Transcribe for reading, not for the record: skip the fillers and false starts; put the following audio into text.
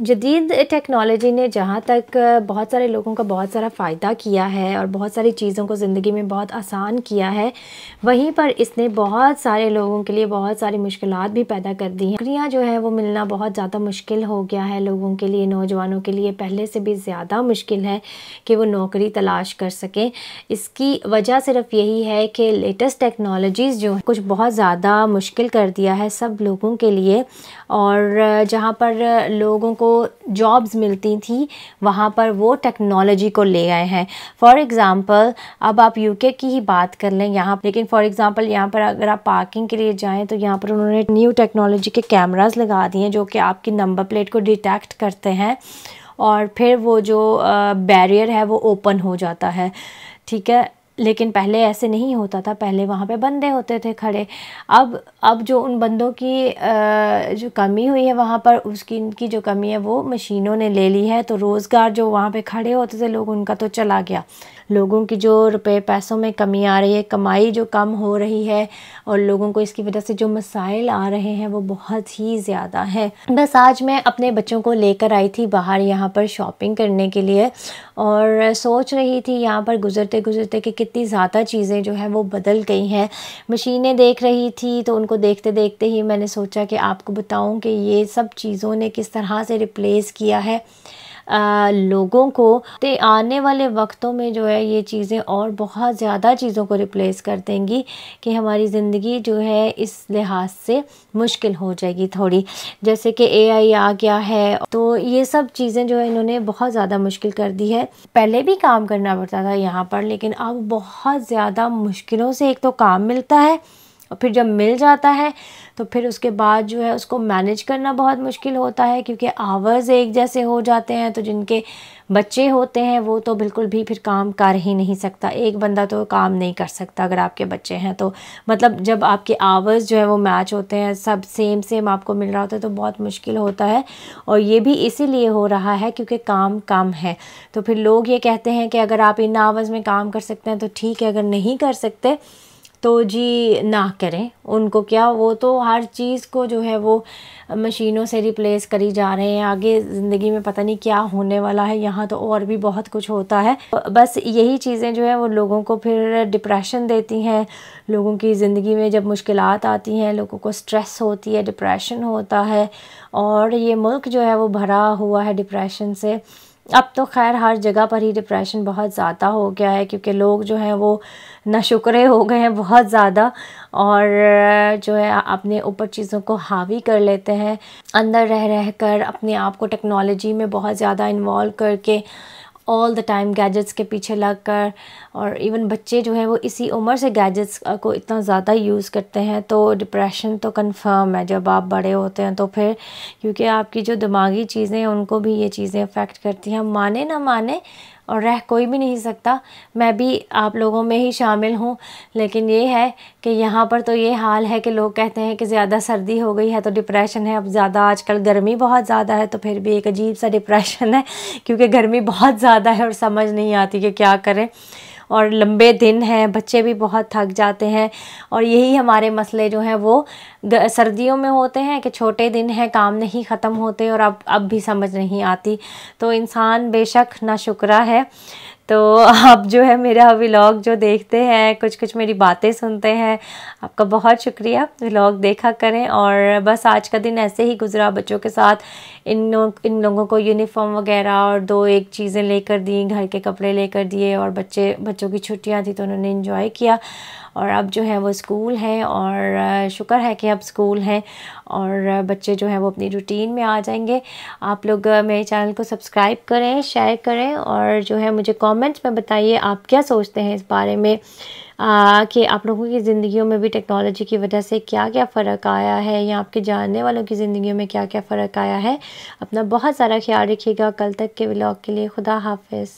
जदीद टेक्नोलॉजी ने जहाँ तक बहुत सारे लोगों का बहुत सारा फ़ायदा किया है और बहुत सारी चीज़ों को ज़िंदगी में बहुत आसान किया है, वहीं पर इसने बहुत सारे लोगों के लिए बहुत सारी मुश्किलात भी पैदा कर दी हैं। नौकरियाँ जो है वो मिलना बहुत ज़्यादा मुश्किल हो गया है लोगों के लिए, नौजवानों के लिए पहले से भी ज़्यादा मुश्किल है कि वो नौकरी तलाश कर सकें। इसकी वजह सिर्फ यही है कि लेटेस्ट टेक्नोलॉजीज़ जो कुछ बहुत ज़्यादा मुश्किल कर दिया है सब लोगों के लिए, और जहाँ पर लोगों को जॉब्स मिलती थी वहाँ पर वो टेक्नोलॉजी को ले आए हैं। फॉर एग्ज़ाम्पल अब आप यूके की ही बात कर लें यहाँ, लेकिन फॉर एग्ज़ाम्पल यहाँ पर अगर आप पार्किंग के लिए जाएं तो यहाँ पर उन्होंने न्यू टेक्नोलॉजी के कैमरास लगा दिए हैं जो कि आपकी नंबर प्लेट को डिटेक्ट करते हैं और फिर वो जो बैरियर है वो ओपन हो जाता है, ठीक है। लेकिन पहले ऐसे नहीं होता था, पहले वहाँ पे बंदे होते थे खड़े। अब जो उन बंदों की जो कमी हुई है वहाँ पर, उसकी इनकी जो कमी है वो मशीनों ने ले ली है। तो रोज़गार जो वहाँ पे खड़े होते थे लोग, उनका तो चला गया। लोगों की जो रुपए पैसों में कमी आ रही है, कमाई जो कम हो रही है, और लोगों को इसकी वजह से जो मसाइल आ रहे हैं वो बहुत ही ज़्यादा है। बस आज मैं अपने बच्चों को लेकर आई थी बाहर यहाँ पर शॉपिंग करने के लिए, और सोच रही थी यहाँ पर गुज़रते गुज़रते कि कितनी ज़्यादा चीज़ें जो है वो बदल गई हैं। मशीनें देख रही थी तो उनको देखते देखते ही मैंने सोचा कि आपको बताऊं कि ये सब चीज़ों ने किस तरह से रिप्लेस किया है लोगों को। तो आने वाले वक्तों में जो है ये चीज़ें और बहुत ज़्यादा चीज़ों को रिप्लेस कर देंगी कि हमारी ज़िंदगी जो है इस लिहाज से मुश्किल हो जाएगी थोड़ी। जैसे कि एआई आ गया है, तो ये सब चीज़ें जो है इन्होंने बहुत ज़्यादा मुश्किल कर दी है। पहले भी काम करना पड़ता था यहाँ पर, लेकिन अब बहुत ज़्यादा मुश्किलों से एक तो काम मिलता है, और फिर जब मिल जाता है तो फिर उसके बाद जो है उसको मैनेज करना बहुत मुश्किल होता है, क्योंकि आवर्स एक जैसे हो जाते हैं। तो जिनके बच्चे होते हैं वो तो बिल्कुल भी फिर काम कर ही नहीं सकता, एक बंदा तो काम नहीं कर सकता अगर आपके बच्चे हैं तो। मतलब जब आपके आवर्स जो है वो मैच होते हैं, सब सेम आपको मिल रहा होता है, तो बहुत मुश्किल होता है। और ये भी इसीलिए हो रहा है क्योंकि काम कम है। तो फिर लोग ये कहते हैं कि अगर आप इन आवर्स में काम कर सकते हैं तो ठीक है, अगर नहीं कर सकते तो जी ना करें। उनको क्या, वो तो हर चीज़ को जो है वो मशीनों से रिप्लेस करी जा रहे हैं। आगे ज़िंदगी में पता नहीं क्या होने वाला है, यहाँ तो और भी बहुत कुछ होता है। बस यही चीज़ें जो है वो लोगों को फिर डिप्रेशन देती हैं। लोगों की ज़िंदगी में जब मुश्किलात आती हैं, लोगों को स्ट्रेस होती है, डिप्रेशन होता है, और ये मुल्क जो है वो भरा हुआ है डिप्रेशन से। अब तो खैर हर जगह पर ही डिप्रेशन बहुत ज़्यादा हो गया है, क्योंकि लोग जो हैं वो नाशुक्रे हो गए हैं बहुत ज़्यादा, और जो है अपने ऊपर चीज़ों को हावी कर लेते हैं, अंदर रह कर अपने आप को टेक्नोलॉजी में बहुत ज़्यादा इन्वॉल्व करके ऑल द टाइम गैजेट्स के पीछे लग कर। और इवन बच्चे जो हैं वो इसी उम्र से गैजेट्स को इतना ज़्यादा यूज़ करते हैं, तो डिप्रेशन तो कंफर्म है जब आप बड़े होते हैं तो फिर, क्योंकि आपकी जो दिमागी चीज़ें हैं उनको भी ये चीज़ें अफेक्ट करती हैं। माने ना माने, और रह कोई भी नहीं सकता, मैं भी आप लोगों में ही शामिल हूँ। लेकिन ये है कि यहाँ पर तो ये हाल है कि लोग कहते हैं कि ज़्यादा सर्दी हो गई है तो डिप्रेशन है, अब ज़्यादा आजकल गर्मी बहुत ज़्यादा है तो फिर भी एक अजीब सा डिप्रेशन है, क्योंकि गर्मी बहुत ज़्यादा है और समझ नहीं आती कि क्या करें। और लंबे दिन हैं, बच्चे भी बहुत थक जाते हैं, और यही हमारे मसले जो हैं वो सर्दियों में होते हैं कि छोटे दिन हैं, काम नहीं ख़त्म होते, और अब भी समझ नहीं आती। तो इंसान बेशक नाशुक्रा है। तो आप जो है मेरा व्लॉग जो देखते हैं, कुछ कुछ मेरी बातें सुनते हैं, आपका बहुत शुक्रिया। व्लॉग देखा करें। और बस आज का दिन ऐसे ही गुजरा बच्चों के साथ। इन लोगों को यूनिफॉर्म वगैरह और 2-1 चीज़ें लेकर दी, घर के कपड़े लेकर दिए, और बच्चों की छुट्टियां थी तो उन्होंने एंजॉय किया। और अब जो है वो स्कूल हैं, और शुक्र है कि अब स्कूल हैं और बच्चे जो हैं वो अपनी रूटीन में आ जाएंगे। आप लोग मेरे चैनल को सब्सक्राइब करें, शेयर करें, और जो है मुझे कमेंट्स में बताइए आप क्या सोचते हैं इस बारे में कि आप लोगों की ज़िंदगियों में भी टेक्नोलॉजी की वजह से क्या क्या फ़र्क आया है, या आपके जानने वालों की ज़िंदगियों में क्या क्या फ़र्क आया है। अपना बहुत सारा ख्याल रखिएगा। कल तक के व्लॉग के लिए खुदा हाफिज़।